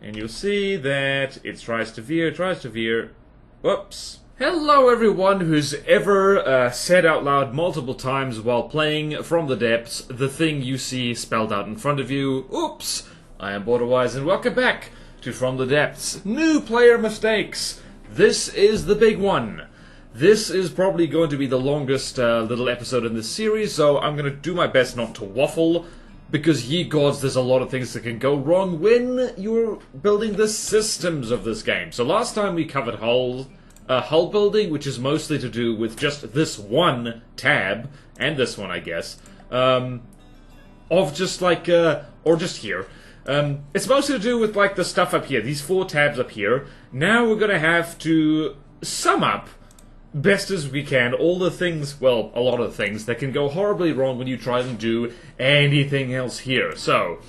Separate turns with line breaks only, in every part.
And you'll see that it tries to veer. Whoops. Hello everyone who's ever said out loud multiple times while playing From the Depths the thing you see spelled out in front of you. Oops! I am BorderWise and welcome back to From the Depths. New player mistakes! This is the big one. This is probably going to be the longest little episode in this series, so I'm going to do my best not to waffle, because ye gods, there's a lot of things that can go wrong when you're building the systems of this game. So last time we covered hull building, which is mostly to do with just this one tab, and this one, I guess, of just like, or just here. It's mostly to do with like the stuff up here, these 4 tabs up here. Now we're gonna have to sum up, best as we can, all the things, well, a lot of the things that can go horribly wrong when you try and do anything else here. So,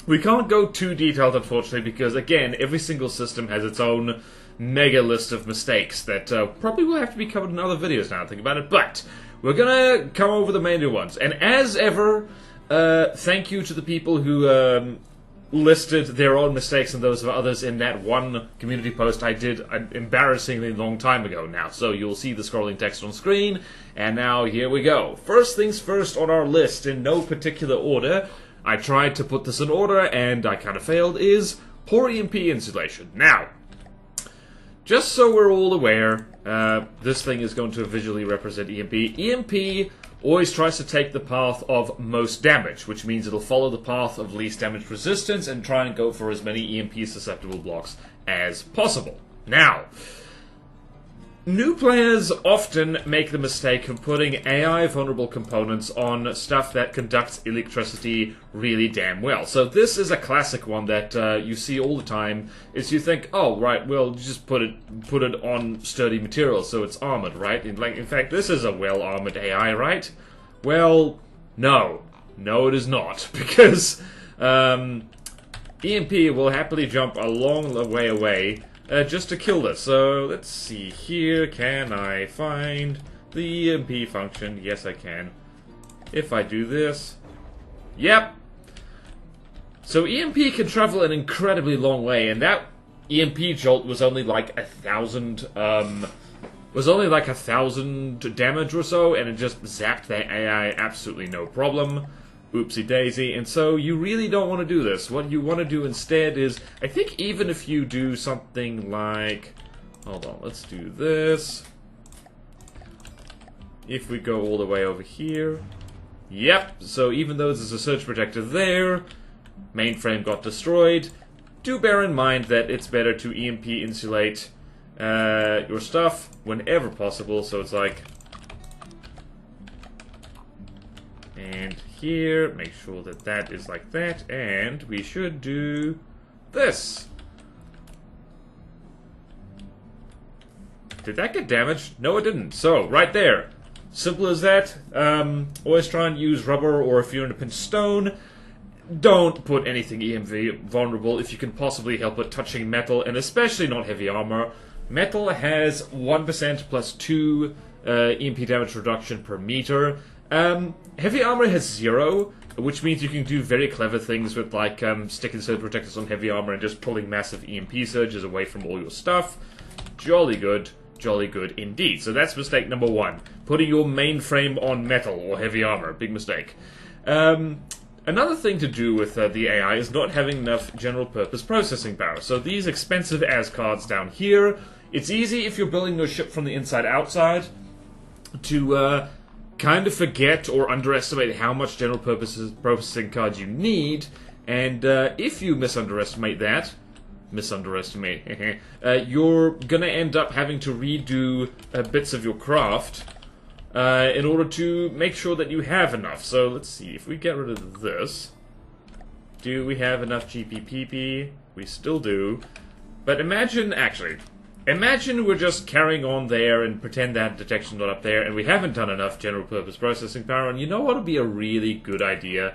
we can't go too detailed, unfortunately, because, again, every single system has its own mega list of mistakes that probably will have to be covered in other videos now, think about it. But, we're gonna come over the major ones. And as ever, thank you to the people who listed their own mistakes and those of others in that one community post I did an embarrassingly long time ago now. So you'll see the scrolling text on screen, and now here we go. First things first on our list, in no particular order, I tried to put this in order and I kind of failed, is poor EMP insulation. Now, just so we're all aware, this thing is going to visually represent EMP. EMP always tries to take the path of most damage, which means it'll follow the path of least damage resistance and try and go for as many EMP susceptible blocks as possible. Now, new players often make the mistake of putting AI vulnerable components on stuff that conducts electricity really damn well. So this is a classic one that you see all the time, is you think, oh right, well just put it on sturdy materials so it's armored, right? In fact, this is a well-armored AI, right? Well, no. No, it is not, because EMP will happily jump a long way away just to kill this. So, let's see here. Can I find the EMP function? Yes, I can. If I do this. Yep. So, EMP can travel an incredibly long way, and that EMP jolt was only like 1,000, was only like 1,000 damage or so, and it just zapped that AI absolutely no problem. Oopsie daisy. And so you really don't want to do this. What you want to do instead is, I think even if you do something like, hold on, let's do this. If we go all the way over here, yep, so even though there's a surge protector there, mainframe got destroyed. Do bear in mind that it's better to EMP insulate your stuff whenever possible, so it's like, and here, make sure that that is like that, and we should do this. Did that get damaged? No, it didn't. So, right there. Simple as that. Always try and use rubber, or if you're in a pinch stone, don't put anything EMV vulnerable if you can possibly help it touching metal, and especially not heavy armor. Metal has 1% plus 2 EMP damage reduction per meter. Heavy armor has 0, which means you can do very clever things with like sticking surge protectors on heavy armor and just pulling massive EMP surges away from all your stuff. Jolly good indeed. So that's mistake number 1. Putting your mainframe on metal or heavy armor, big mistake. Another thing to do with the AI is not having enough general purpose processing power. So these expensive AS cards down here, it's easy if you're building your ship from the inside outside to kind of forget or underestimate how much general purpose processing cards you need, and if you misunderestimate that, you're gonna end up having to redo bits of your craft in order to make sure that you have enough. So let's see, if we get rid of this, do we have enough GPPP? We still do, but imagine we're just carrying on there and pretend that detection's not up there, and we haven't done enough general purpose processing power. And you know what would be a really good idea?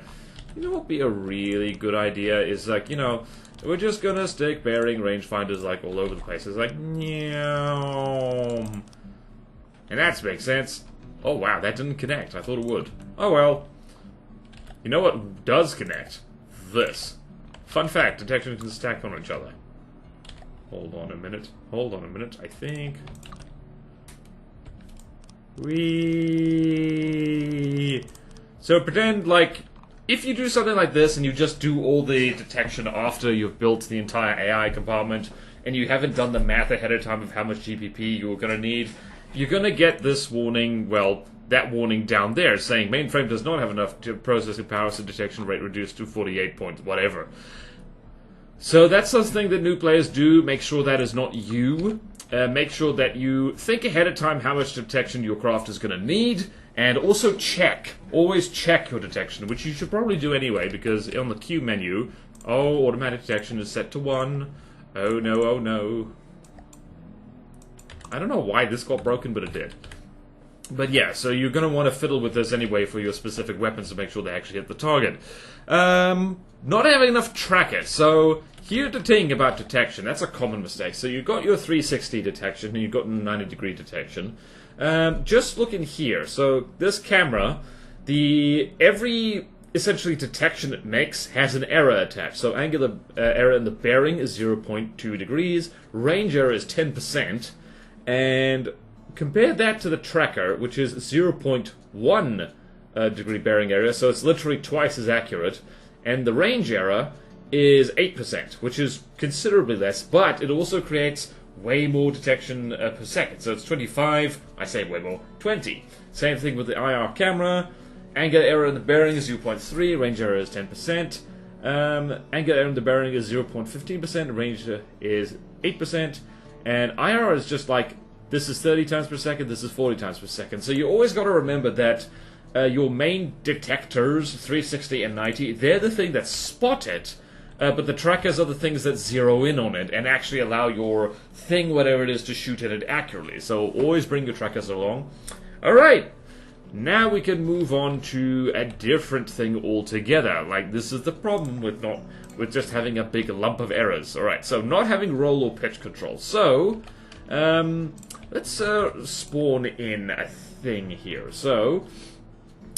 You know what would be a really good idea is, like, you know, we're just gonna stick bearing rangefinders like all over the place. It's like, meow. And that makes sense. Oh wow, that didn't connect. I thought it would. Oh well. You know what does connect? This. Fun fact, detection can stack on each other. Hold on a minute, I think... So pretend, like, if you do something like this and you just do all the detection after you've built the entire AI compartment, and you haven't done the math ahead of time of how much GPP you're going to need, you're going to get this warning, well, that warning down there, saying mainframe does not have enough processing power, so detection rate reduced to 48 point whatever. So that's something that new players do. Make sure that is not you. Make sure that you think ahead of time how much detection your craft is going to need, and also check. Always check your detection, which you should probably do anyway, because on the Q menu, oh, automatic detection is set to 1. Oh no, oh no. I don't know why this got broken, but it did. But yeah, so you're going to want to fiddle with this anyway for your specific weapons to make sure they actually hit the target. Not having enough tracker. So here's the thing about detection. That's a common mistake. So you've got your 360 detection and you've got 90-degree detection. Just look in here. So this camera, every essentially detection it makes has an error attached. So angular error in the bearing is 0.2 degrees. Range error is 10%. And compare that to the tracker, which is 0.1 degree bearing area, so it's literally twice as accurate. And the range error is 8%, which is considerably less, but it also creates way more detection per second. So it's 25, I say way more, 20. Same thing with the IR camera. Angular error in the bearing is 0.3, range error is 10%. Angular error in the bearing is 0.15%, range is 8%. And IR is just like, this is 30 times per second, this is 40 times per second. So you always got to remember that your main detectors, 360 and 90, they're the thing that spot it, but the trackers are the things that zero in on it and actually allow your thing, whatever it is, to shoot at it accurately. So always bring your trackers along. Alright, now we can move on to a different thing altogether. Like, this is the problem with just having a big lump of errors. Alright, so not having roll or pitch control. So, let's spawn in a thing here. So,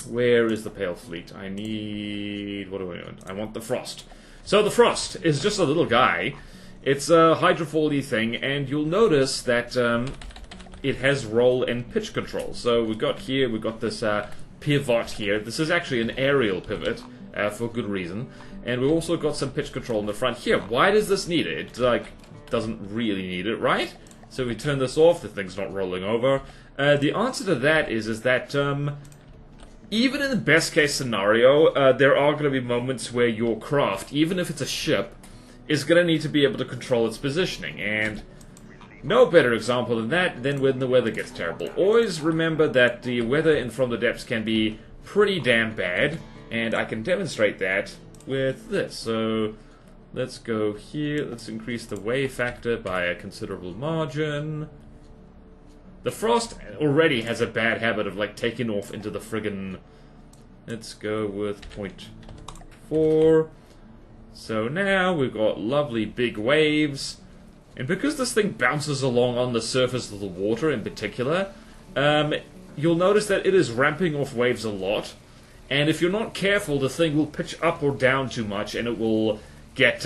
where is the Pale Fleet? I need... what do I want? I want the Frost. So the Frost is just a little guy. It's a hydrofoil-y thing, and you'll notice that it has roll and pitch control. So we've got this pivot here. This is actually an aerial pivot, for good reason. And we've also got some pitch control in the front here. Why does this need it? It, doesn't really need it, right? So if we turn this off, the thing's not rolling over. The answer to that is that even in the best case scenario, there are going to be moments where your craft, even if it's a ship, is going to need to be able to control its positioning. And no better example than that than when the weather gets terrible. Always remember that the weather in From the Depths can be pretty damn bad, and I can demonstrate that with this. So let's go here, let's increase the wave factor by a considerable margin. The Frost already has a bad habit of, like, taking off into the friggin'... Let's go with 0.4. So now we've got lovely big waves. And because this thing bounces along on the surface of the water in particular, you'll notice that it is ramping off waves a lot. And if you're not careful, the thing will pitch up or down too much, and it will get...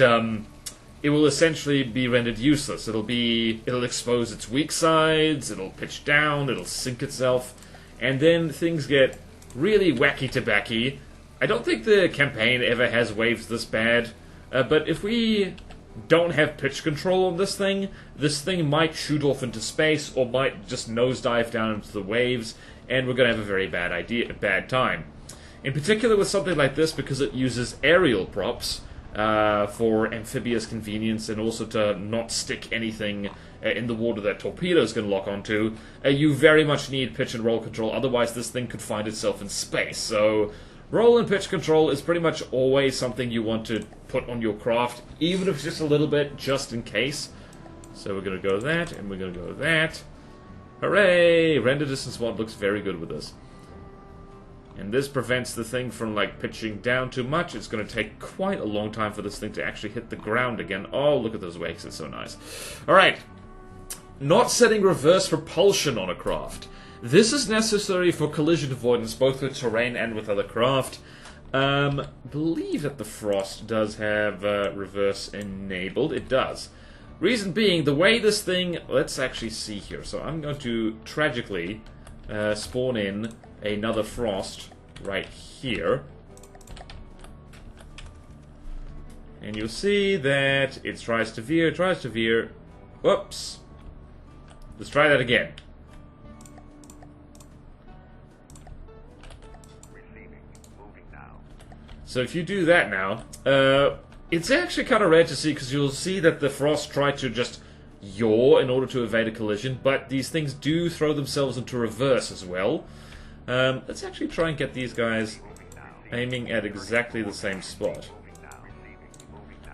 it will essentially be rendered useless. It'll expose its weak sides, it'll pitch down, it'll sink itself, and then things get really wacky-tabacky. I don't think the campaign ever has waves this bad, but if we don't have pitch control on this thing might shoot off into space, or might just nosedive down into the waves, and we're going to have a very bad time. In particular with something like this, because it uses aerial props, for amphibious convenience, and also to not stick anything in the water that torpedoes can lock onto, you very much need pitch and roll control, otherwise this thing could find itself in space. So roll and pitch control is pretty much always something you want to put on your craft, even if it's just a little bit, just in case. So we're going to go that, and we're going to go that. Hooray! Render distance mod looks very good with this. And this prevents the thing from, like, pitching down too much. It's going to take quite a long time for this thing to actually hit the ground again. Oh, look at those wakes. It's so nice. Alright. Not setting reverse propulsion on a craft. This is necessary for collision avoidance, both with terrain and with other craft. Believe that the frost does have reverse enabled. It does. Reason being, the way this thing... Let's actually see here. So I'm going to tragically spawn in another frost right here. And you'll see that it tries to veer. Whoops. Let's try that again. So if you do that now, it's actually kind of rare to see, because you'll see that the frost try to just yaw in order to evade a collision, but these things do throw themselves into reverse as well. Let's actually try and get these guys aiming at exactly the same spot.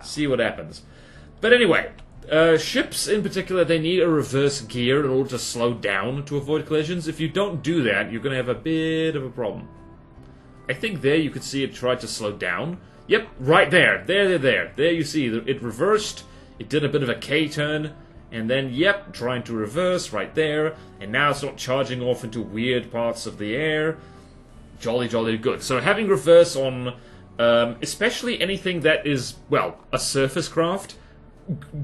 See what happens. But anyway, ships in particular, they need a reverse gear in order to slow down to avoid collisions. If you don't do that, you're going to have a bit of a problem. I think there you could see it tried to slow down. Yep, right there. There you see. It reversed. It did a bit of a K-turn. And then, yep, trying to reverse right there. And now it's not charging off into weird parts of the air. Jolly, jolly good. So having reverse on, especially anything that is, well, a surface craft,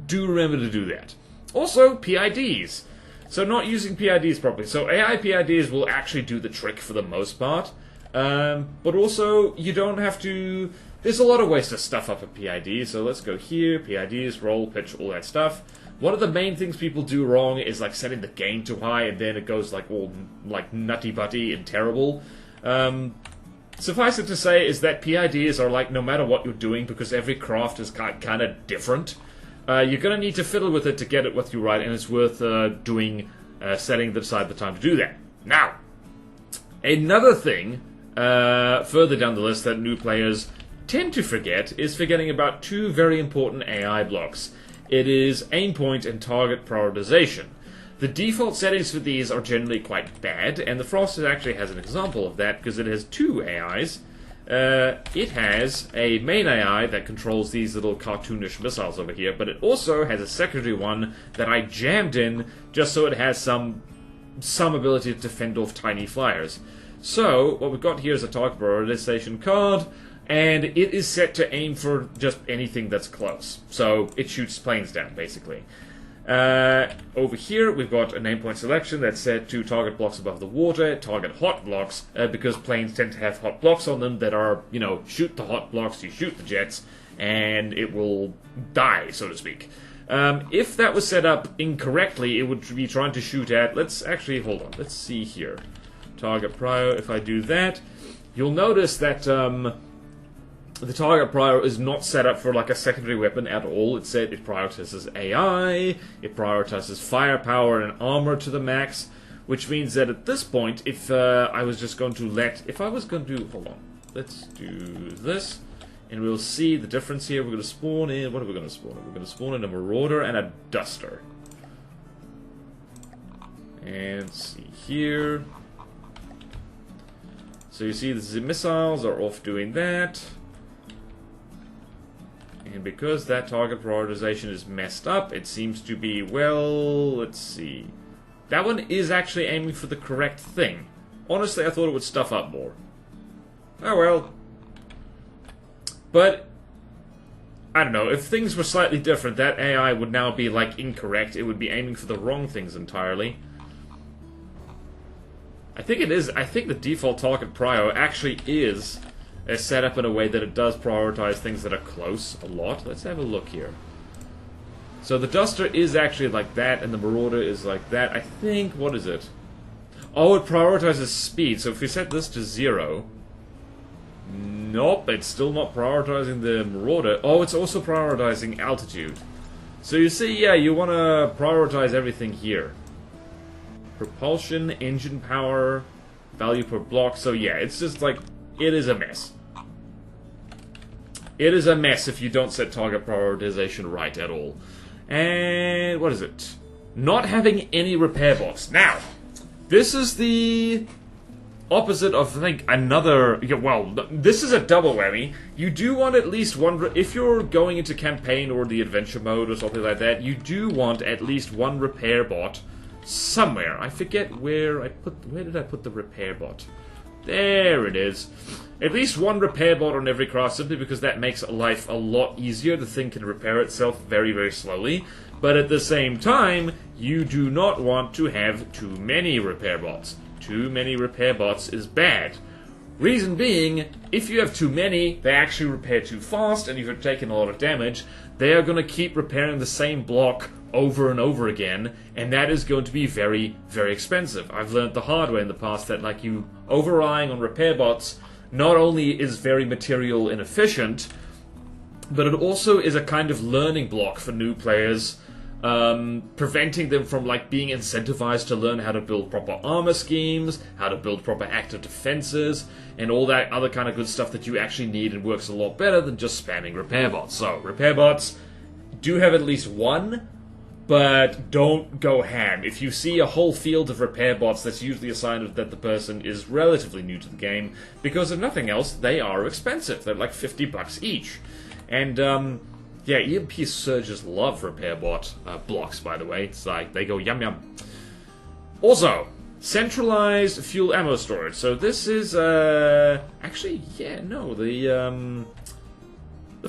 do remember to do that. Also, PIDs. So not using PIDs properly. So AI PIDs will actually do the trick for the most part. But also, you don't have to... There's a lot of ways to stuff up a PID, so let's go here, PIDs, roll, pitch, all that stuff. One of the main things people do wrong is like setting the gain too high, and then it goes like all like nutty-butty and terrible. Suffice it to say is that PIDs are like no matter what you're doing, because every craft is kind of different. You're going to need to fiddle with it to get it with you right, and it's worth setting aside the time to do that. Now, another thing... further down the list that new players tend to forget is forgetting about two very important AI blocks. It is aim point and target prioritization. The default settings for these are generally quite bad, and the Frost actually has an example of that because it has two AIs. It has a main AI that controls these little cartoonish missiles over here, but it also has a secondary one that I jammed in just so it has some ability to fend off tiny flyers. So, what we've got here is a target prioritization card, and it is set to aim for just anything that's close. So, it shoots planes down, basically. Over here, we've got a name point selection that's set to target blocks above the water, target hot blocks, because planes tend to have hot blocks on them that are, you know, shoot the hot blocks, you shoot the jets, and it will die, so to speak. If that was set up incorrectly, it would be trying to shoot at... Let's actually, hold on, let's see here. Target Prio, if I do that, you'll notice that the target Prio is not set up for like a secondary weapon at all. It prioritizes AI, it prioritizes firepower and armor to the max, which means that at this point, if I was going to, hold on, let's do this, and we'll see the difference here. We're going to spawn in, what are we going to spawn in? We're going to spawn in a Marauder and a Duster. And see here. So you see the missiles are off doing that. And because that target prioritization is messed up, it seems to be, well, let's see. That one is actually aiming for the correct thing. Honestly, I thought it would stuff up more. Oh well. But, I don't know, if things were slightly different, that AI would now be, like, incorrect. It would be aiming for the wrong things entirely. I think the default target Prio actually is set up in a way that it does prioritize things that are close a lot. Let's have a look here. So the Duster is actually like that, and the Marauder is like that. I think, what is it? Oh, it prioritizes speed. So if we set this to 0... Nope, it's still not prioritizing the Marauder. Oh, it's also prioritizing altitude. So you see, yeah, you want to prioritize everything here. Propulsion, engine power, value per block. So yeah, it's just like, it is a mess. It is a mess if you don't set target prioritization right at all. And what is it? Not having any repair bots. Now, this is the opposite of, I think, another... Well, this is a double whammy. You do want at least one... If you're going into campaign or the adventure mode or something like that, you do want at least one repair bot somewhere. I forget where I put... Where did I put the repair bot? There it is. At least one repair bot on every car, simply because that makes life a lot easier. The thing can repair itself very, very slowly. But at the same time, you do not want to have too many repair bots. Too many repair bots is bad. Reason being, if you have too many, they actually repair too fast, and if you've taken a lot of damage, they are going to keep repairing the same block over and over again, and that is going to be very, very expensive. I've learned the hard way in the past that, like, you over-relying on repair bots not only is very material inefficient, but it also is a kind of learning block for new players, preventing them from, like, being incentivized to learn how to build proper armor schemes, how to build proper active defenses, and all that other kind of good stuff that you actually need and works a lot better than just spamming repair bots. So, repair bots do have at least one, but don't go ham. If you see a whole field of repair bots, that's usually a sign that the person is relatively new to the game, because if nothing else, they are expensive. They're like $50 each. And, yeah, EMP surges love repair bot blocks, by the way. It's like, they go yum yum. Also, centralized fuel ammo storage. So this is, actually, yeah, no, the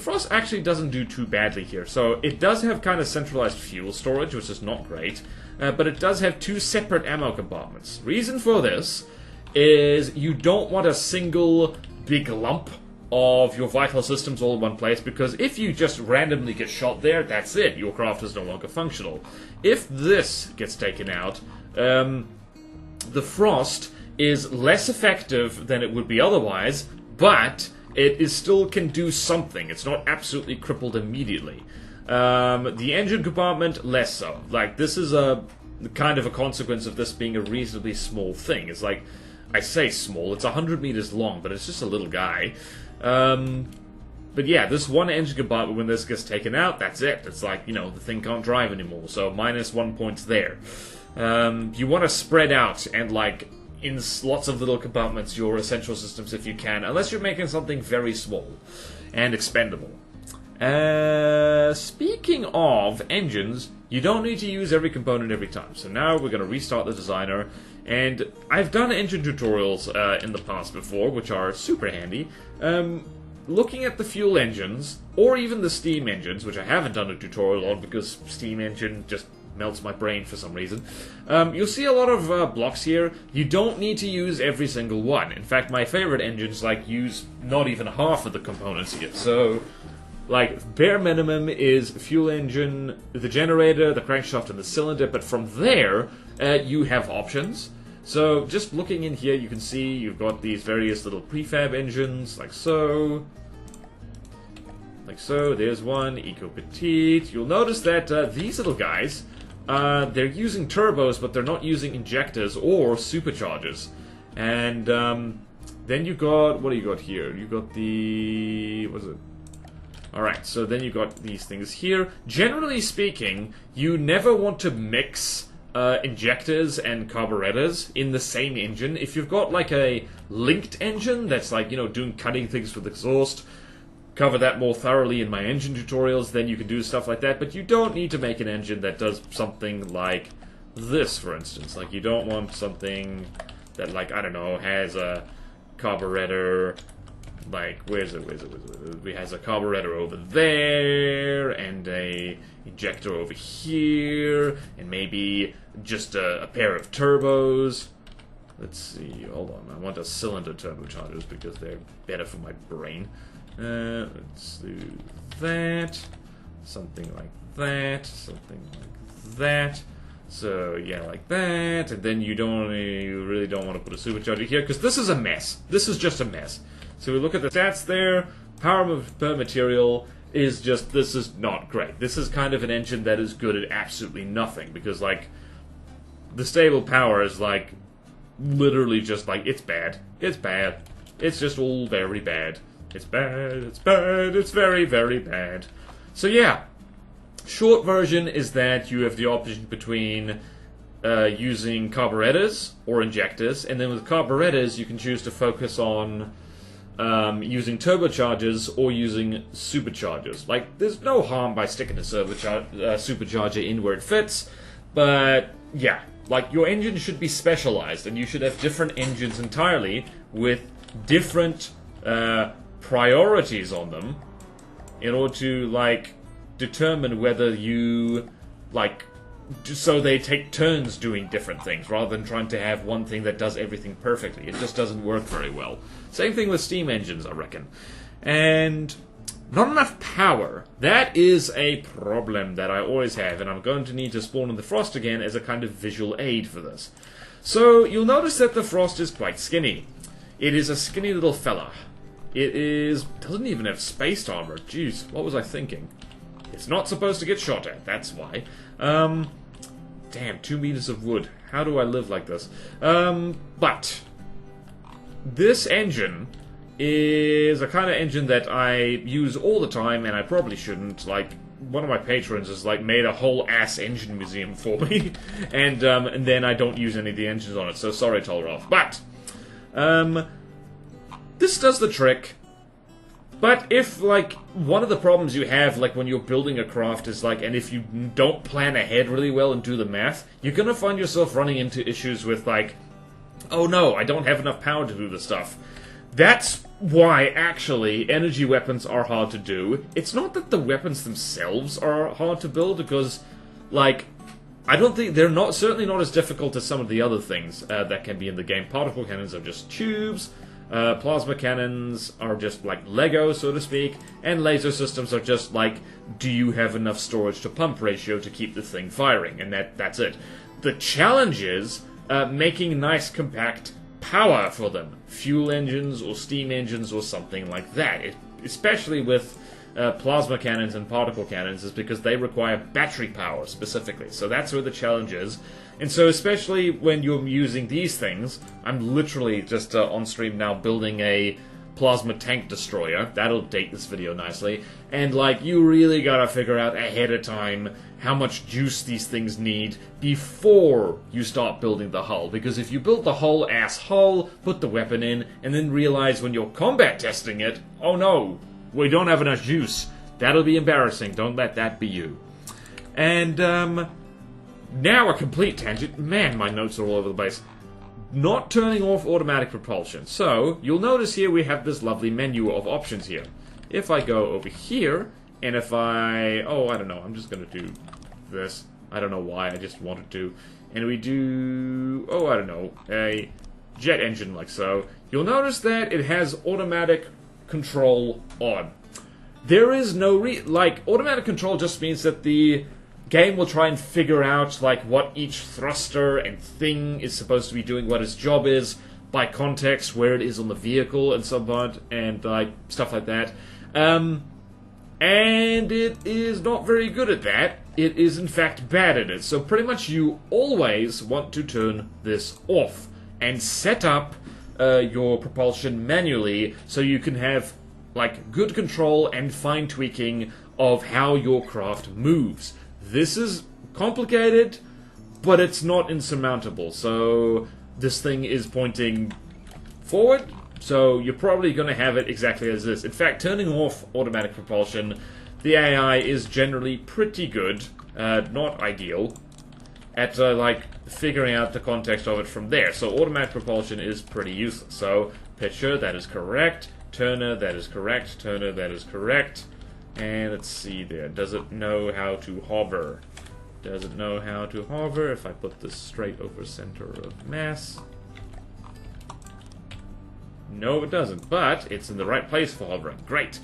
Frost actually doesn't do too badly here. So it does have kind of centralized fuel storage, which is not great, but it does have two separate ammo compartments. Reason for this is you don't want a single big lump of your vital systems all in one place, because if you just randomly get shot there, that's it. Your craft is no longer functional. If this gets taken out, the Frost is less effective than it would be otherwise, but it is still can do something. It's not absolutely crippled immediately. The engine compartment, less so. Like, this is a kind of a consequence of this being a reasonably small thing. It's like, I say small, it's 100 meters long, but it's just a little guy. But yeah, this one engine compartment, when this gets taken out, that's it. It's like, you know, the thing can't drive anymore, so -1 points there. You want to spread out and, like, in lots of little compartments your essential systems if you can, unless you're making something very small and expendable. Speaking of engines, you don't need to use every component every time. So now we're going to restart the designer, and I've done engine tutorials in the past before, which are super handy. Looking at the fuel engines, or even the steam engines, which I haven't done a tutorial on because steam engine just melts my brain for some reason. You'll see a lot of blocks here. You don't need to use every single one. In fact, my favorite engines, like, use not even half of the components here. So, like, bare minimum is fuel engine, the generator, the crankshaft, and the cylinder, but from there, you have options. So, just looking in here, you can see you've got these various little prefab engines, like so. Like so, there's one, Eco Petite. You'll notice that these little guys, they're using turbos, but they're not using injectors or superchargers. And then you got, what do you got here? You got the, what is it? Alright, so then you got these things here. Generally speaking, you never want to mix injectors and carburetors in the same engine. If you've got like a linked engine that's like, you know, doing cutting things with exhaust, cover that more thoroughly in my engine tutorials, then you can do stuff like that, but you don't need to make an engine that does something like this, for instance. Like, you don't want something that, like, I don't know, has a carburetor, like, where's it? It has a carburetor over there, and a injector over here, and maybe just a pair of turbos. Let's see, hold on, I want a cylinder turbochargers because they're better for my brain. Let's do that, something like that, something like that. So yeah, like that, and then you really don't want to put a supercharger here because this is a mess. This is just a mess. So we look at the stats there. Power per material is just, this is not great. This is kind of an engine that is good at absolutely nothing because, like, the stable power is like literally just like, it's bad. It's bad. It's just all very bad. It's bad, it's bad, it's very, very bad. So yeah, short version is that you have the option between using carburetors or injectors, and then with carburetors you can choose to focus on using turbochargers or using superchargers. Like, there's no harm by sticking a supercharger in where it fits, but yeah, like, your engine should be specialized, and you should have different engines entirely with different priorities on them in order to, like, determine whether you, like, so they take turns doing different things rather than trying to have one thing that does everything perfectly. It just doesn't work very well. Same thing with steam engines, I reckon. And not enough power. That is a problem that I always have, and I'm going to need to spawn in the frost again as a kind of visual aid for this. So you'll notice that the frost is quite skinny. It is a skinny little fella. It doesn't even have spaced armor. Jeez, what was I thinking? It's not supposed to get shot at, that's why. Damn, 2 meters of wood. How do I live like this? But this engine is a kind of engine that I use all the time, and I probably shouldn't. Like, one of my patrons has, like, made a whole ass engine museum for me, and then I don't use any of the engines on it, so sorry, Tolroth. But, this does the trick. But if, like, one of the problems you have, like, when you're building a craft is, like, and if you don't plan ahead really well and do the math, you're gonna find yourself running into issues with, like, oh no, I don't have enough power to do this stuff. That's why, actually, energy weapons are hard to do. It's not that the weapons themselves are hard to build, because, like, I don't think they're certainly not as difficult as some of the other things that can be in the game. Particle cannons are just tubes. Plasma cannons are just like Lego, so to speak, and laser systems are just like, do you have enough storage to pump ratio to keep the thing firing, and that's it. The challenge is making nice compact power for them. Fuel engines or steam engines or something like that. Especially with plasma cannons and particle cannons, is because they require battery power specifically. So that's where the challenge is. And so especially when you're using these things, I'm literally just on stream now building a plasma tank destroyer. That'll date this video nicely. And, like, you really gotta figure out ahead of time how much juice these things need before you start building the hull. Because if you build the whole ass hull, put the weapon in, and then realize when you're combat testing it, oh no, we don't have enough juice, that'll be embarrassing. Don't let that be you. And, now a complete tangent. Man, my notes are all over the place. Not turning off automatic propulsion. So, you'll notice here we have this lovely menu of options here. If I go over here, and if I don't know, I'm just gonna do this. I don't know why, I just wanted to. And we do, I don't know, a jet engine like so. You'll notice that it has automatic control on. There is no automatic control just means that the game will try and figure out, like, what each thruster and thing is supposed to be doing, what its job is, by context, where it is on the vehicle, and so on, and, like, stuff like that. And it is not very good at that. It is, in fact, bad at it. So pretty much you always want to turn this off and set up your propulsion manually so you can have, like, good control and fine-tweaking of how your craft moves. This is complicated, but it's not insurmountable. So this thing is pointing forward, so you're probably going to have it exactly as this. In fact, turning off automatic propulsion, the AI is generally pretty good, not ideal, at like figuring out the context of it from there. So automatic propulsion is pretty useless. So pitcher, that is correct. Turner, that is correct. Turner, that is correct. And let's see there. Does it know how to hover? Does it know how to hover? If I put this straight over center of mass. No, it doesn't. But it's in the right place for hovering. Great.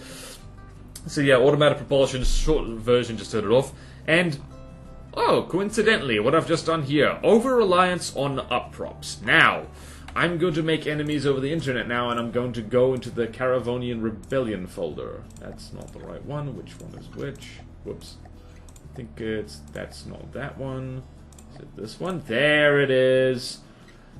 So yeah, automatic propulsion, short version, just turned it off. And, coincidentally, what I've just done here, over-reliance on upprops. Now, I'm going to make enemies over the internet now, and I'm going to go into the Caravonian Rebellion folder. That's not the right one. Which one is which? Whoops. I think that's not that one. Is it this one? There it is.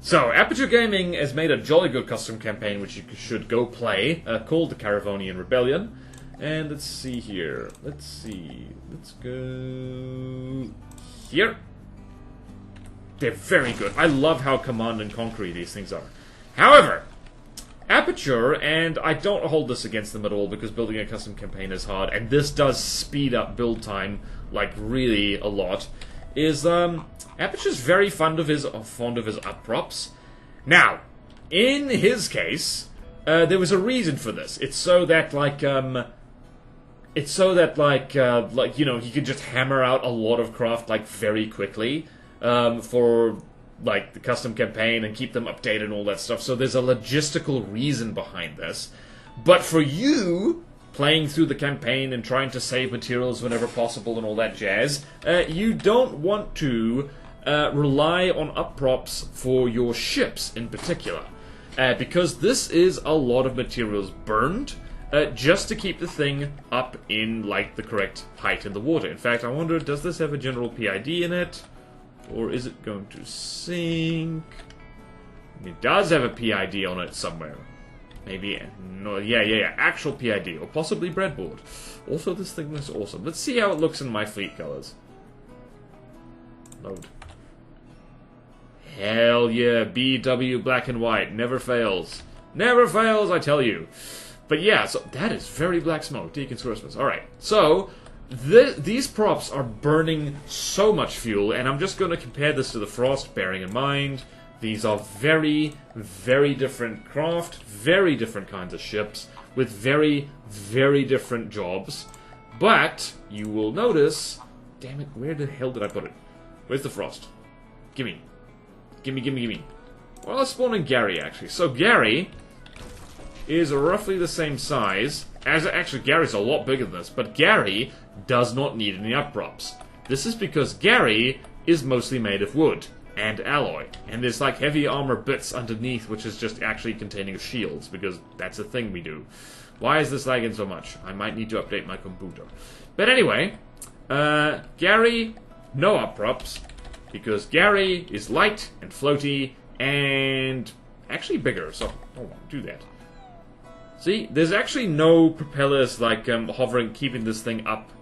So, Aperture Gaming has made a jolly good custom campaign, which you should go play, called the Caravonian Rebellion. And let's see here. Let's see. Let's go here. They're very good. I love how command and conquer these things are. However, Aperture, and I don't hold this against them at all because building a custom campaign is hard, and this does speed up build time, like, really a lot, is, Aperture's very fond of his upprops. Now, In his case, there was a reason for this. It's so that, like, you know, he could just hammer out a lot of craft, like, very quickly, for, like, the custom campaign and keep them updated and all that stuff. So there's a logistical reason behind this. But for you, playing through the campaign and trying to save materials whenever possible and all that jazz, you don't want to rely on upprops for your ships in particular. Because this is a lot of materials burned, just to keep the thing up in, like, the correct height in the water. In fact, I wonder, does this have a general PID in it? Or is it going to sink? It does have a PID on it somewhere. Maybe, no, yeah, actual PID, or possibly Breadboard. Also, this thing is awesome. Let's see how it looks in my fleet colors. Load. Hell yeah, BW black and white, never fails. Never fails, I tell you. But yeah, so that is very black smoke. Deacon's Christmas. Alright, so these props are burning so much fuel, and I'm just going to compare this to the Frost, bearing in mind these are very, very different craft, very different kinds of ships, with very, very different jobs. But you will notice... Damn it, where the hell did I put it? Where's the Frost? Gimme. Gimme. Well, let's spawn in Gary, actually. So Gary is roughly the same size as... Actually, Gary's a lot bigger than this, but Gary does not need any upprops. This is because Gary is mostly made of wood and alloy, and there's like heavy armor bits underneath, which is just actually containing shields, because that's a thing we do. Why is this lagging so much? I might need to update my computer. But anyway, Gary, no upprops, because Gary is light and floaty and actually bigger, so hold on, do that. See, there's actually no propellers like hovering, keeping this thing up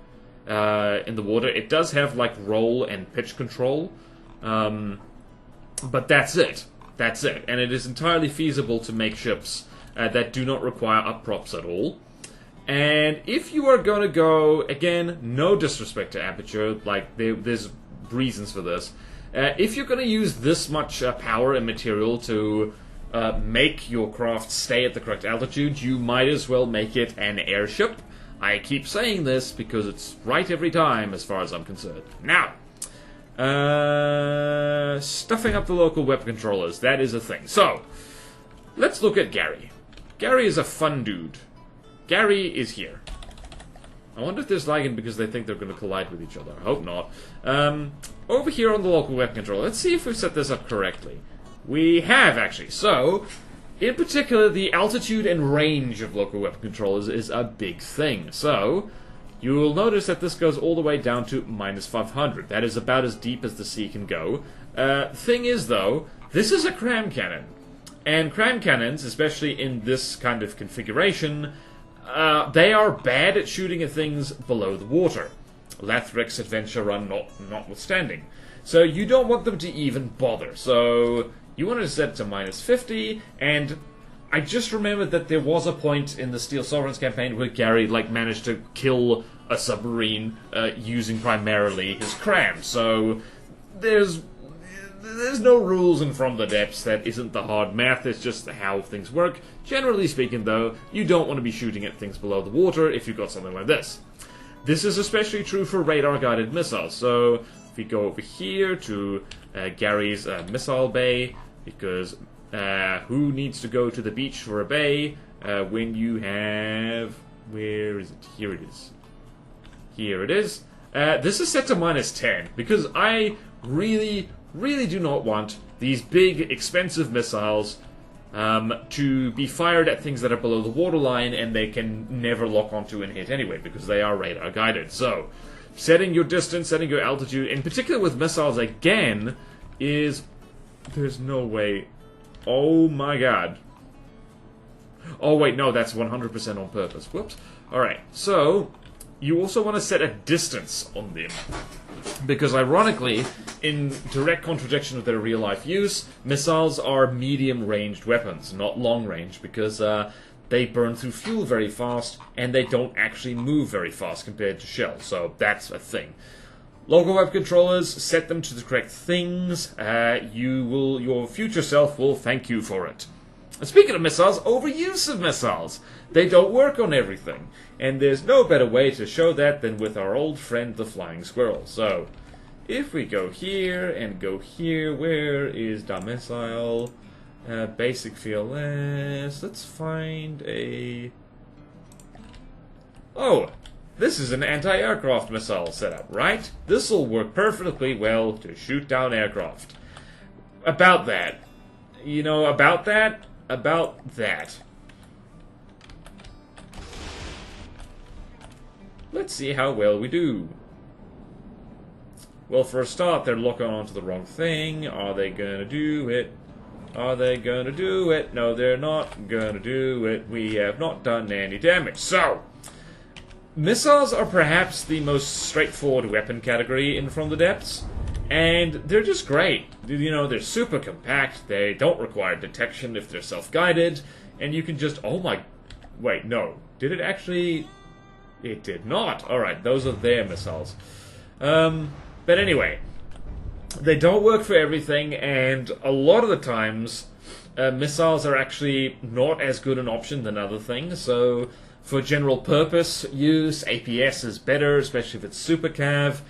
in the water. It does have like roll and pitch control, but that's it. That's it. And it is entirely feasible to make ships that do not require upprops at all. And if you are going to go, again, no disrespect to Aperture, like there's reasons for this. If you're going to use this much power and material to make your craft stay at the correct altitude, you might as well make it an airship. I keep saying this because it's right every time as far as I'm concerned. Now, stuffing up the local weapon controllers, that is a thing. So, let's look at Gary. Gary is a fun dude. Gary is here. I wonder if they're lagging because they think they're going to collide with each other. I hope not. Over here on the local weapon controller, let's see if we've set this up correctly. We have, actually. So, in particular, the altitude and range of local weapon controllers is a big thing. So, you will notice that this goes all the way down to -500. That is about as deep as the sea can go. Thing is, though, this is a cram cannon. And cram cannons, especially in this kind of configuration, they are bad at shooting at things below the water. Lathrix Adventure Run notwithstanding. So you don't want them to even bother. So you want to set it to -50, and I just remembered that there was a point in the Steel Sovereigns campaign where Gary managed to kill a submarine using primarily his cram. So there's no rules in From the Depths. That isn't the hard math, it's just how things work. Generally speaking, though, you don't want to be shooting at things below the water if you've got something like this. This is especially true for radar-guided missiles. So if we go over here to Gary's missile bay, because who needs to go to the beach for a bay when you have... Where is it? Here it is. Here it is. This is set to -10, because I really do not want these big, expensive missiles to be fired at things that are below the waterline and they can never lock onto and hit anyway, because they are radar guided. So, setting your distance, setting your altitude, in particular with missiles again, is... There's no way. Oh my god. Oh wait, no, that's 100% on purpose. Whoops. Alright, so you also want to set a distance on them. Because ironically, in direct contradiction of their real-life use, missiles are medium-ranged weapons, not long-range, because they burn through fuel very fast, and they don't actually move very fast compared to shells, so that's a thing. Local weapon controllers, set them to the correct things, your future self will thank you for it. And speaking of missiles, overuse of missiles. They don't work on everything. And there's no better way to show that than with our old friend the flying squirrel. So, if we go here and go here, where is the missile? Basic fearless. Let's find a... Oh, this is an anti-aircraft missile setup, right? This'll work perfectly well to shoot down aircraft. About that. You know, about that? About that. Let's see how well we do. Well, for a start, they're locking onto the wrong thing. Are they gonna do it? Are they gonna do it? No, they're not gonna do it. We have not done any damage. So, missiles are perhaps the most straightforward weapon category in From the Depths. And they're just great. You know, they're super compact. They don't require detection if they're self-guided. And you can just... Oh my... Wait, no. Did it actually... It did not. Alright, those are their missiles. But anyway, they don't work for everything, and a lot of the times, missiles are actually not as good an option than other things. So, for general purpose use, APS is better, especially if it's super cav.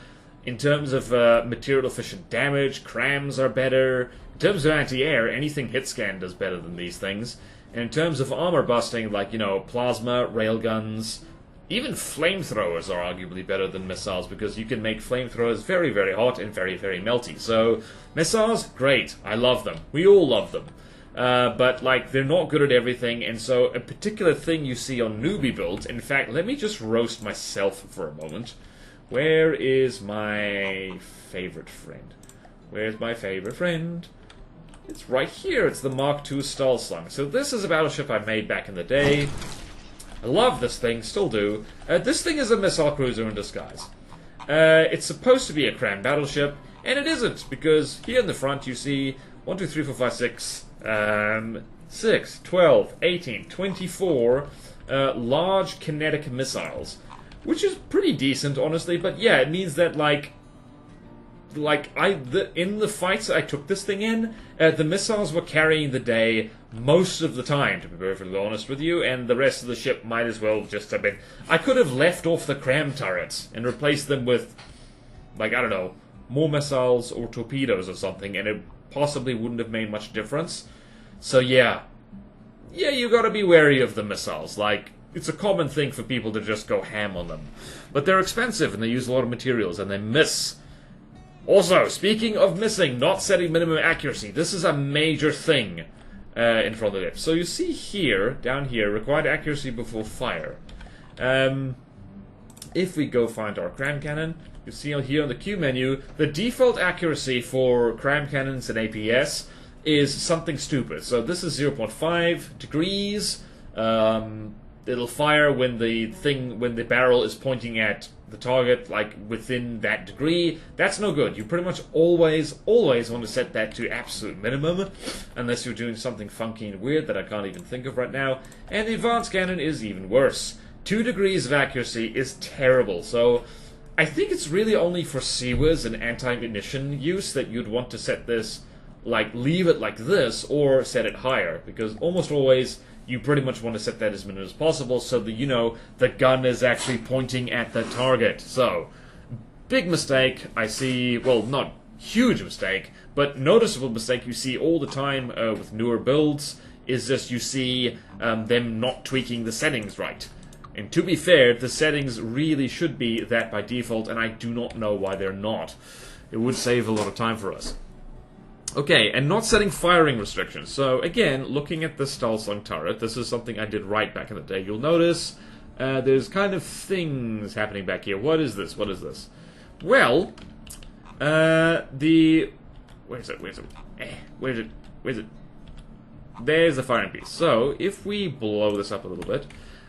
In terms of material efficient damage, crams are better. In terms of anti-air, anything hit scan does better than these things. And in terms of armor busting, like, you know, plasma, railguns, even flamethrowers are arguably better than missiles because you can make flamethrowers very, very hot and very, very melty. So, missiles, great. I love them. We all love them. But, like, they're not good at everything, and so a particular thing you see on newbie builds... In fact, let me just roast myself for a moment. Where is my favorite friend? Where's my favorite friend? It's right here. It's the Mark II Stahlslung. So this is a battleship I made back in the day. I love this thing, still do. This thing is a missile cruiser in disguise. It's supposed to be a cram battleship, and it isn't, because here in the front you see 1, 2, 3, 4, 5, 6, 6, 12, 18, 24 large kinetic missiles. Which is pretty decent, honestly, but yeah, it means that, in the fights I took this thing in, the missiles were carrying the day most of the time, to be perfectly honest with you, and the rest of the ship might as well just have been... I could have left off the cram turrets and replaced them with, like, I don't know, more missiles or torpedoes or something, and it possibly wouldn't have made much difference. So yeah. Yeah, you gotta be wary of the missiles, like... It's a common thing for people to just go ham on them. But they're expensive, and they use a lot of materials, and they miss. Also, speaking of missing, not setting minimum accuracy, this is a major thing in From the Depths. So you see here, down here, required accuracy before fire. If we go find our cram cannon, you see here on the Q menu, the default accuracy for cram cannons and APS is something stupid. So this is 0.5 degrees. It'll fire when the barrel is pointing at the target, like, within that degree. That's no good. You pretty much always want to set that to absolute minimum, unless you're doing something funky and weird that I can't even think of right now. And the advanced cannon is even worse. 2 degrees of accuracy is terrible, so I think it's really only for SEWAs and anti-munition use that you'd want to set this, like, leave it like this, or set it higher, because almost always... You pretty much want to set that as minimum as possible so that, you know, the gun is actually pointing at the target. So, big mistake I see, well, not huge mistake, but noticeable mistake you see all the time with newer builds is just you see them not tweaking the settings right. And to be fair, the settings really should be that by default, and I do not know why they're not. It would save a lot of time for us. Okay, and not setting firing restrictions. So, again, looking at the Stahlslung turret, this is something I did right back in the day. You'll notice there's kind of things happening back here. What is this? What is this? Well, where's it? Where's it? There's the firing piece. So, if we blow this up a little bit,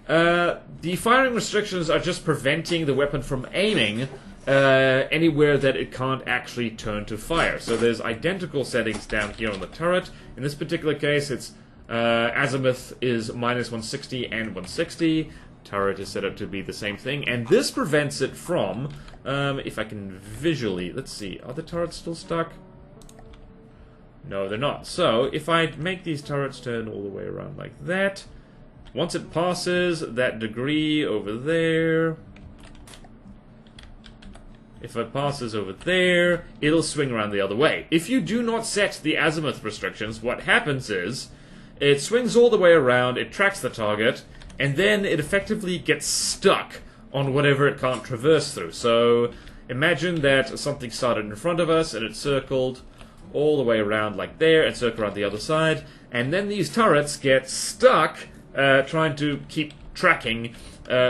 the firing restrictions are just preventing the weapon from aiming anywhere that it can't actually turn to fire. So there's identical settings down here on the turret. In this particular case, it's azimuth is -160 and 160. Turret is set up to be the same thing, and this prevents it from, if I can visually, let's see, are the turrets still stuck? No, they're not. So, if I make these turrets turn all the way around like that, once it passes that degree over there, if it passes over there, it'll swing around the other way. If you do not set the azimuth restrictions, what happens is, it swings all the way around, it tracks the target, and then it effectively gets stuck on whatever it can't traverse through. So, imagine that something started in front of us, and it circled all the way around like there, and circle around the other side, and then these turrets get stuck trying to keep tracking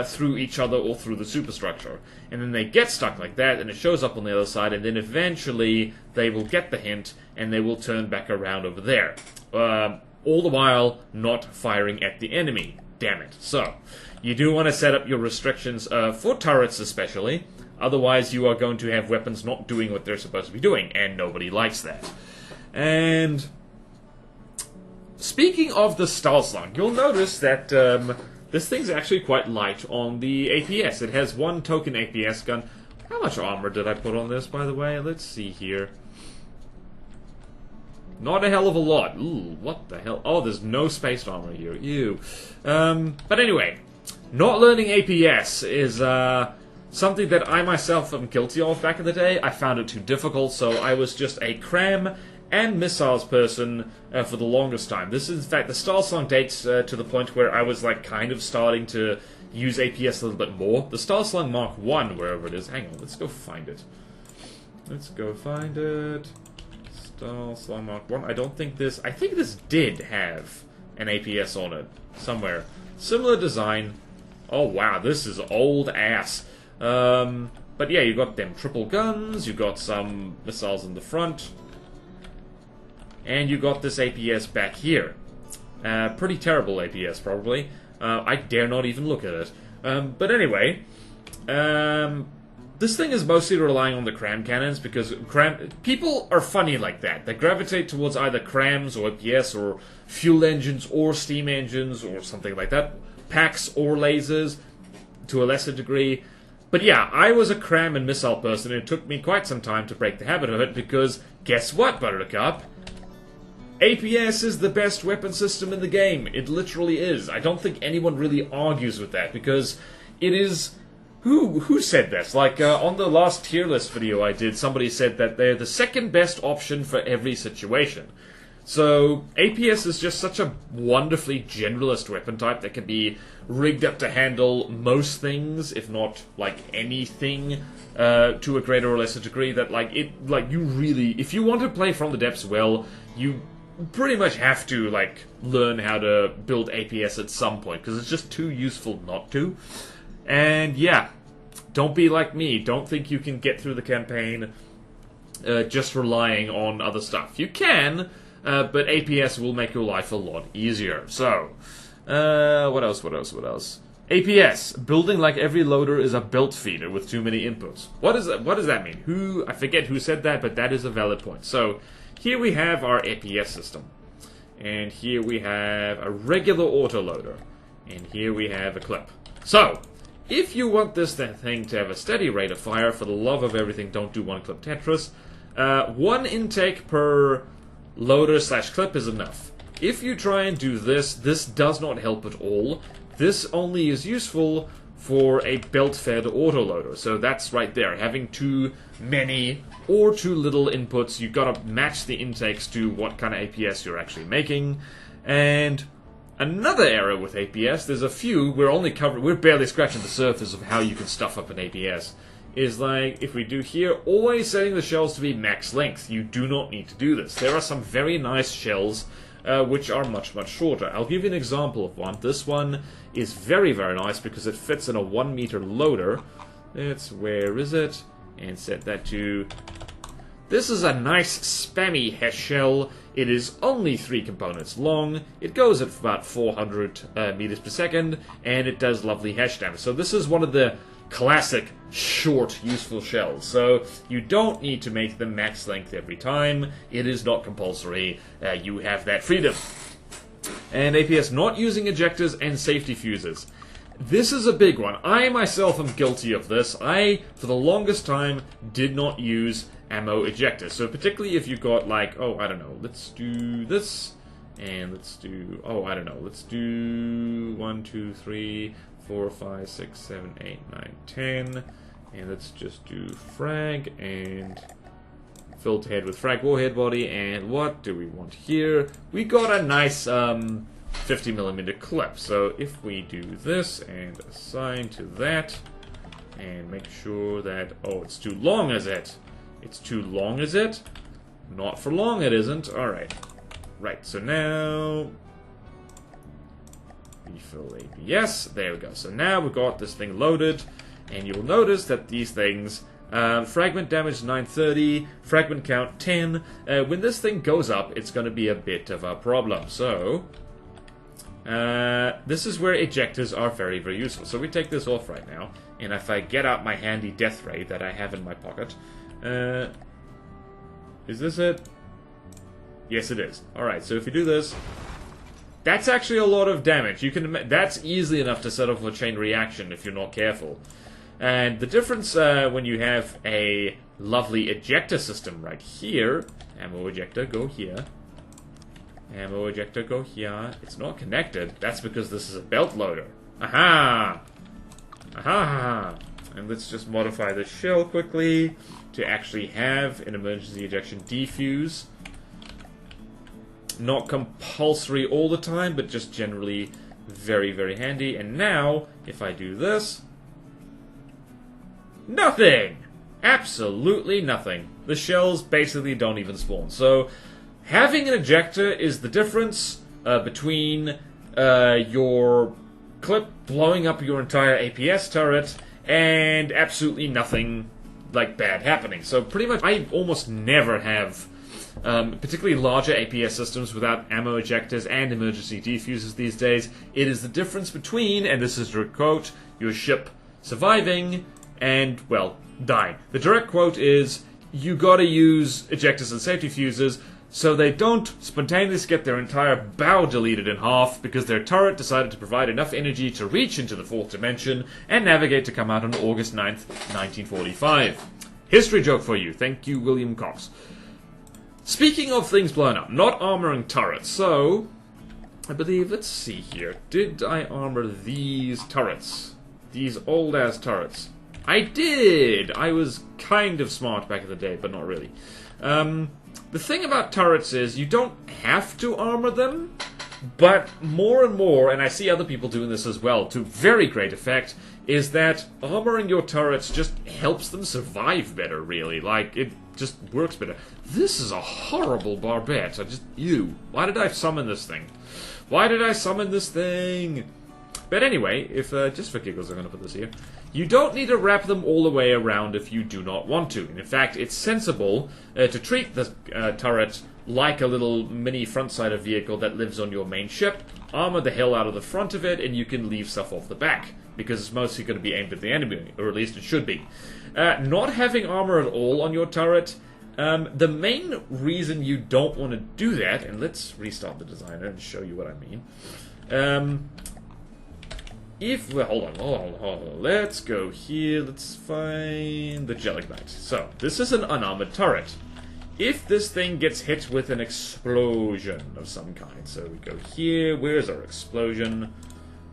through each other or through the superstructure. And then they get stuck like that, and it shows up on the other side, and then eventually they will get the hint, and they will turn back around over there. All the while not firing at the enemy. Damn it. So, you do want to set up your restrictions for turrets especially, otherwise you are going to have weapons not doing what they're supposed to be doing, and nobody likes that. And speaking of the Stahlslang, you'll notice that this thing's actually quite light on the APS. It has one token APS gun. How much armor did I put on this, by the way? Let's see here. Not a hell of a lot. Ooh, what the hell? Oh, there's no spaced armor here. Ew. But anyway, not learning APS is something that I myself am guilty of back in the day. I found it too difficult, so I was just a cram and missiles person for the longest time. This is, in fact, the Stahlslang dates to the point where I was like kind of starting to use APS a little bit more. The Stahlslang Mark 1, wherever it is. Hang on, let's go find it. Let's go find it. Stahlslang Mark 1. I think this did have an APS on it somewhere. Similar design. Oh wow, this is old ass. But yeah, you got them triple guns, you got some missiles in the front, and you got this APS back here. Pretty terrible APS, probably. I dare not even look at it. But anyway, this thing is mostly relying on the cram cannons, because people are funny like that. They gravitate towards either crams or APS or fuel engines or steam engines or something like that. Packs or lasers to a lesser degree. But yeah, I was a cram and missile person, and it took me quite some time to break the habit of it, because guess what, Buttercup? APS is the best weapon system in the game. It literally is. I don't think anyone really argues with that, because it is... Who said this? Like, on the last tier list video I did, somebody said that they're the second best option for every situation. So, APS is just such a wonderfully generalist weapon type that can be rigged up to handle most things, if not, like, anything, to a greater or lesser degree, that, you really... If you want to play From the Depths well, you pretty much have to, learn how to build APS at some point, because it's just too useful not to. And, yeah, don't be like me. Don't think you can get through the campaign just relying on other stuff. You can... but APS will make your life a lot easier. So, what else? APS, building like every loader is a belt feeder with too many inputs. What does that mean? I forget who said that, but that is a valid point. So, here we have our APS system. And here we have a regular autoloader. And here we have a clip. So, if you want this thing to have a steady rate of fire, for the love of everything, don't do one-clip Tetris. One intake per loader/clip is enough. If you try and do this, this does not help at all. This only is useful for a belt-fed autoloader. So that's right there. Having too many or too little inputs, you've got to match the intakes to what kind of APS you're actually making. And another error with APS, there's a few, we're barely scratching the surface of how you can stuff up an APS. Is like, if we do here, always setting the shells to be max length. You do not need to do this. There are some very nice shells which are much, much shorter. I'll give you an example of one. This one is very, very nice because it fits in a 1 meter loader. Where is it? And set that to... This is a nice spammy HESH shell. It is only 3 components long. It goes at about 400 meters per second, and it does lovely HESH damage. So this is one of the classic, short, useful shells. So you don't need to make them max length every time. It is not compulsory. You have that freedom. And APS not using ejectors and safety fuses. This is a big one. I myself am guilty of this. I, for the longest time, did not use ammo ejectors. So particularly if you've got like, oh, I don't know, let's do this, and let's do, oh, I don't know, let's do 1, 2, 3, 4, 5, 6, 7, 8, 9, 10, and let's just do frag and filter head with frag warhead body, and what do we want here? We got a nice 50mm clip. So if we do this and assign to that, and make sure that, oh, it's too long, is it? It's too long, is it? Not for long, it isn't. Alright. Right, so now refill ABS. There we go. So now we've got this thing loaded, and you'll notice that these things, fragment damage 930, fragment count 10. When this thing goes up, it's going to be a bit of a problem. So this is where ejectors are very, very useful. So we take this off right now, and if I get out my handy death ray that I have in my pocket, is this it? Yes, it is. Alright, so if you do this, that's actually a lot of damage. You can, that's easily enough to set off a chain reaction if you're not careful. And the difference when you have a lovely ejector system right here, ammo ejector, go here. Ammo ejector, go here. It's not connected. That's because this is a belt loader. Aha! Aha! And let's just modify the shell quickly to actually have an emergency ejection defuse. Not compulsory all the time, but just generally very, very handy. And now, if I do this, nothing! Absolutely nothing. The shells basically don't even spawn. So, having an ejector is the difference between your clip blowing up your entire APS turret and absolutely nothing like bad happening. So pretty much I almost never have particularly larger APS systems without ammo ejectors and emergency defusers these days. It is the difference between, and this is a quote, your ship surviving and, well, dying. The direct quote is, you gotta use ejectors and safety fuses so they don't spontaneously get their entire bow deleted in half because their turret decided to provide enough energy to reach into the fourth dimension and navigate to come out on August 9th, 1945. History joke for you. Thank you, William Cox. Speaking of things blown up, not armoring turrets, so I believe, let's see here, did I armor these turrets? These old-ass turrets? I did! I was kind of smart back in the day, but not really. The thing about turrets is you don't have to armor them, but more and more, and I see other people doing this as well, to very great effect, is that armoring your turrets just helps them survive better, really. Like, it just works better. This is a horrible barbette. Ew. Why did I summon this thing? Why did I summon this thing? But anyway, if just for giggles I'm going to put this here. You don't need to wrap them all the way around if you do not want to. And in fact, it's sensible to treat the turret like a little mini front-sided vehicle that lives on your main ship, armor the hell out of the front of it, and you can leave stuff off the back, because it's mostly going to be aimed at the enemy, or at least it should be. Not having armor at all on your turret, the main reason you don't want to do that, and let's restart the designer and show you what I mean. Well, hold on, let's go here, let's find the Gelignite. So, this is an unarmored turret. If this thing gets hit with an explosion of some kind, so we go here, where's our explosion?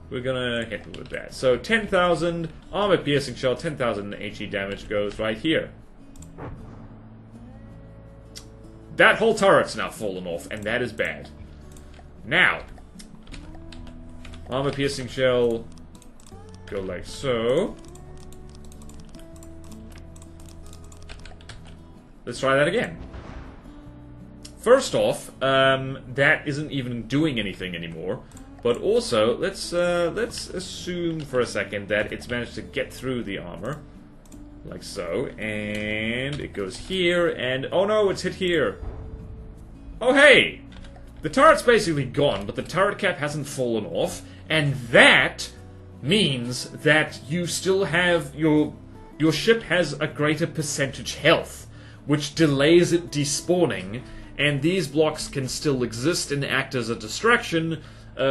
We're gonna hit it with that. So 10,000 armor piercing shell, 10,000 HE damage goes right here. That whole turret's now fallen off, and that is bad. Now, armor piercing shell, go like so. Let's try that again. First off, that isn't even doing anything anymore. But also, let's assume for a second that it's managed to get through the armor, like so, and it goes here, and oh no, it's hit here. Oh hey, the turret's basically gone, but the turret cap hasn't fallen off, and that means that you still have your ship has a greater percentage health, which delays it despawning, and these blocks can still exist and act as a distraction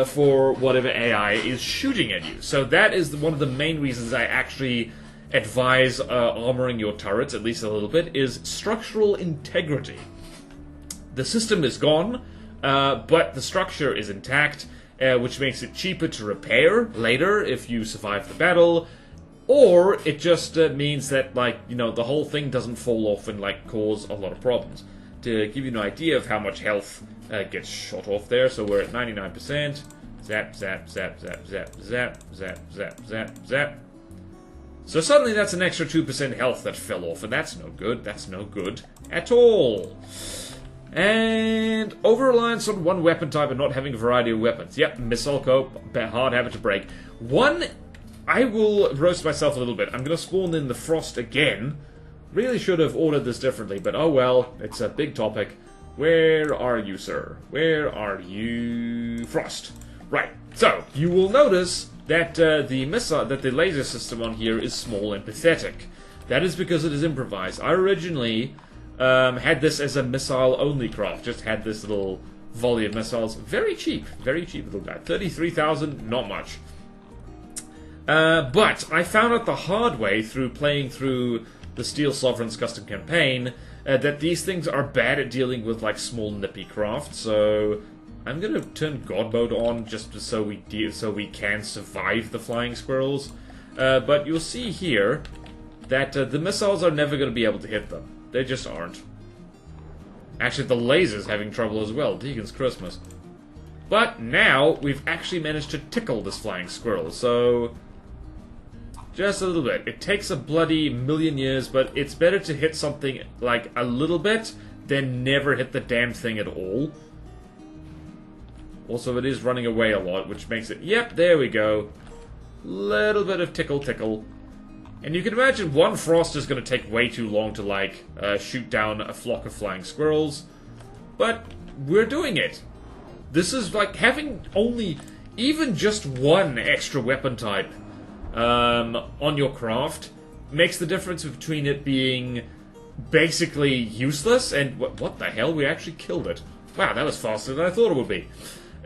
for whatever AI is shooting at you. So that is one of the main reasons I actually advise armoring your turrets, at least a little bit, is structural integrity. The system is gone, but the structure is intact, which makes it cheaper to repair later if you survive the battle, or it just means that, like, you know, the whole thing doesn't fall off and, like, cause a lot of problems. To give you an idea of how much health gets shot off there, so we're at 99%. Zap, zap, zap, zap, zap, zap, zap, zap, zap, zap. So suddenly that's an extra 2% health that fell off, and that's no good. That's no good at all. And over-reliance on one weapon type and not having a variety of weapons. Yep, missile cope, hard habit to break. One, I will roast myself a little bit. I'm going to spawn in the Frost again. Really should have ordered this differently, but oh well, it's a big topic. Where are you, sir? Where are you? Frost. Right, so, you will notice that the laser system on here is small and pathetic. That is because it is improvised. I originally had this as a missile-only craft, just had this little volley of missiles. Very cheap little guy. 33,000, not much. But I found out the hard way through playing through the Steel Sovereign's custom campaign that these things are bad at dealing with, like, small nippy craft, so I'm gonna turn God mode on just so we can survive the flying squirrels. But you'll see here that the missiles are never gonna be able to hit them. They just aren't. Actually, the laser's having trouble as well. Deacon's Christmas. But now we've actually managed to tickle this flying squirrel, so just a little bit. It takes a bloody million years, but it's better to hit something like a little bit than never hit the damn thing at all. Also, it is running away a lot, which makes it... Yep, there we go. Little bit of tickle. And you can imagine one Frost is going to take way too long to, like, shoot down a flock of flying squirrels. But we're doing it. This is like having only even just one extra weapon type on your craft makes the difference between it being basically useless and... What the hell? We actually killed it. Wow, that was faster than I thought it would be.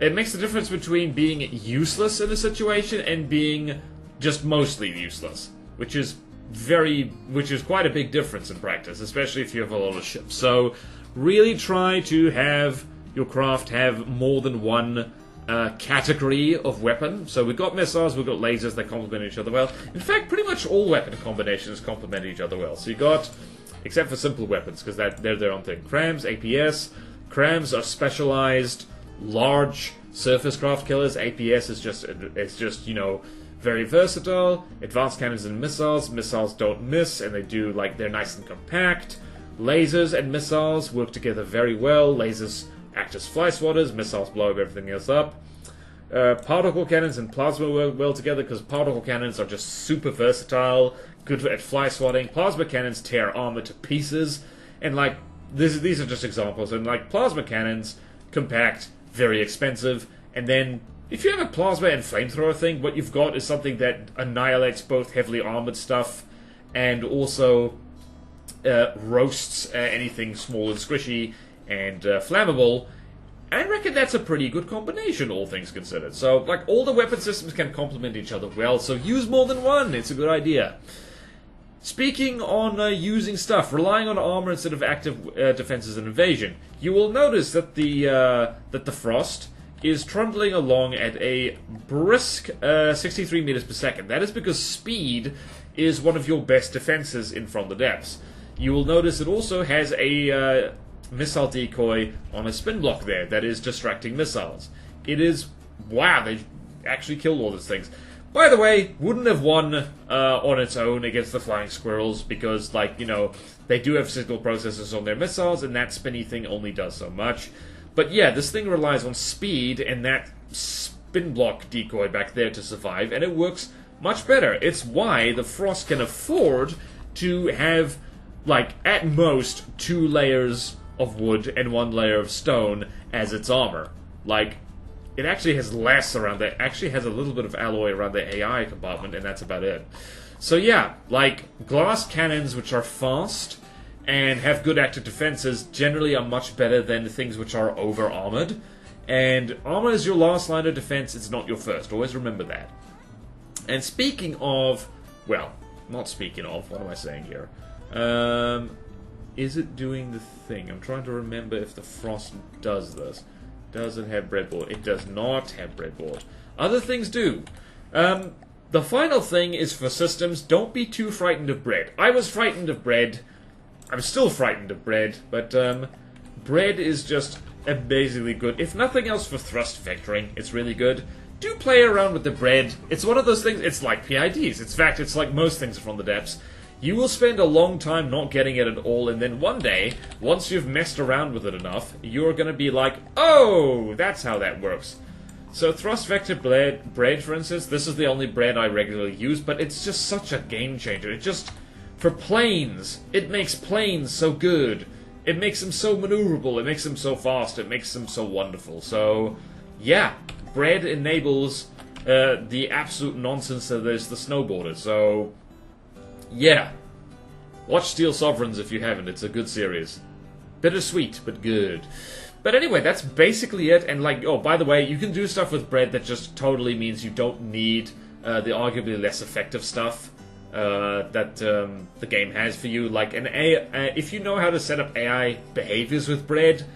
It makes the difference between being useless in a situation and being just mostly useless, which is quite a big difference in practice, especially if you have a lot of ships. So really try to have your craft have more than one category of weapon. So we've got missiles, we've got lasers, they complement each other well. In fact, pretty much all weapon combinations complement each other well. So you got, except for simple weapons, because they're their own thing. Crams, APS. Crams are specialized large surface craft killers. APS is just, you know, very versatile. Advanced cannons and missiles. Missiles don't miss, and they're nice and compact. Lasers and missiles work together very well. Lasers act as fly swatters. Missiles blow everything else up. Particle cannons and plasma work well together because particle cannons are just super versatile, good at fly swatting. Plasma cannons tear armor to pieces, and like these are just examples. And like plasma cannons, compact, very expensive, and then if you have a plasma and flamethrower thing, what you've got is something that annihilates both heavily armored stuff and also roasts anything small and squishy and flammable. I reckon that's a pretty good combination, all things considered. So, like, all the weapon systems can complement each other well, so use more than one. It's a good idea. Speaking on using stuff, relying on armor instead of active defenses and evasion, you will notice that the Frost is trundling along at a brisk 63 meters per second. That is because speed is one of your best defenses in From the Depths. You will notice it also has a missile decoy on a spin block there that is distracting missiles. It is... wow, they actually killed all those things. By the way, wouldn't have won on its own against the flying squirrels because, like, you know, they do have signal processors on their missiles and that spinny thing only does so much. But yeah, this thing relies on speed and that spin block decoy back there to survive, and it works much better. It's why the Frost can afford to have, like, at most 2 layers of wood and 1 layer of stone as its armor. Like, it actually has less around there. Actually has a little bit of alloy around the AI compartment, and that's about it. So yeah, like, glass cannons which are fast and have good active defenses generally are much better than things which are over-armored. And armor is your last line of defense, it's not your first. Always remember that. And speaking of, well, Not speaking of, what am I saying here? Is it doing the thing? I'm trying to remember if the Frost does this. Does it have breadboard? It does not have breadboard. Other things do. The final thing is for systems, don't be too frightened of bread. I was frightened of bread. I'm still frightened of bread, but bread is just amazingly good. If nothing else for thrust vectoring, it's really good. Do play around with the bread. It's one of those things, it's like PIDs. In fact, it's like most things from the depths. You will spend a long time not getting it at all, and then one day, once you've messed around with it enough, you're going to be like, oh, that's how that works. So thrust vector bread, for instance, this is the only bread I regularly use, but it's just such a game changer. It just, for planes, it makes planes so good. It makes them so maneuverable, it makes them so fast, it makes them so wonderful. So, yeah, bread enables the absolute nonsense that is the snowboarder. So, yeah. Watch Steel Sovereigns if you haven't, it's a good series. Bittersweet, but good. But anyway, that's basically it, and like, oh, by the way, you can do stuff with bread that just totally means you don't need the arguably less effective stuff that the game has for you. Like, an if you know how to set up AI behaviors with bread,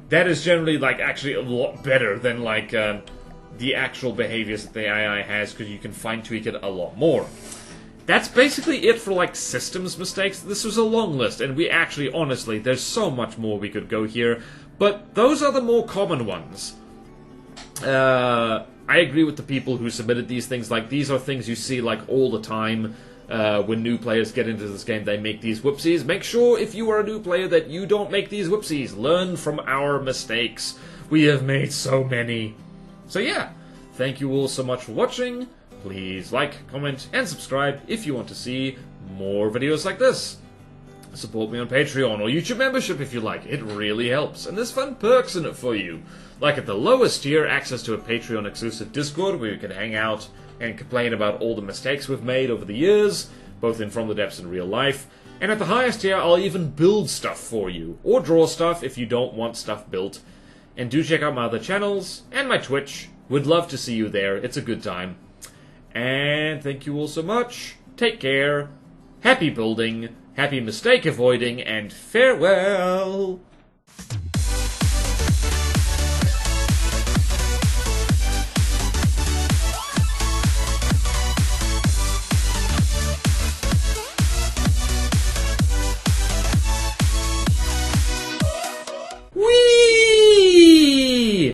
that is generally, like, actually a lot better than, like, the actual behaviors that the AI has, because you can fine-tweak it a lot more. That's basically it for, like, systems mistakes. This was a long list, and we actually, honestly, there's so much more we could go here. But those are the more common ones. I agree with the people who submitted these things. Like, these are things you see, like, all the time. When new players get into this game, they make these whoopsies. Make sure, if you are a new player, that you don't make these whoopsies. Learn from our mistakes. We have made so many. So yeah, thank you all so much for watching. Please like, comment, and subscribe if you want to see more videos like this. Support me on Patreon or YouTube membership if you like. It really helps, and there's fun perks in it for you. Like at the lowest tier, access to a Patreon exclusive Discord where you can hang out and complain about all the mistakes we've made over the years, both in From the Depths and real life. And at the highest tier, I'll even build stuff for you, or draw stuff if you don't want stuff built. And do check out my other channels, and my Twitch. Would love to see you there, it's a good time. And thank you all so much, take care, happy building, happy mistake avoiding, and farewell!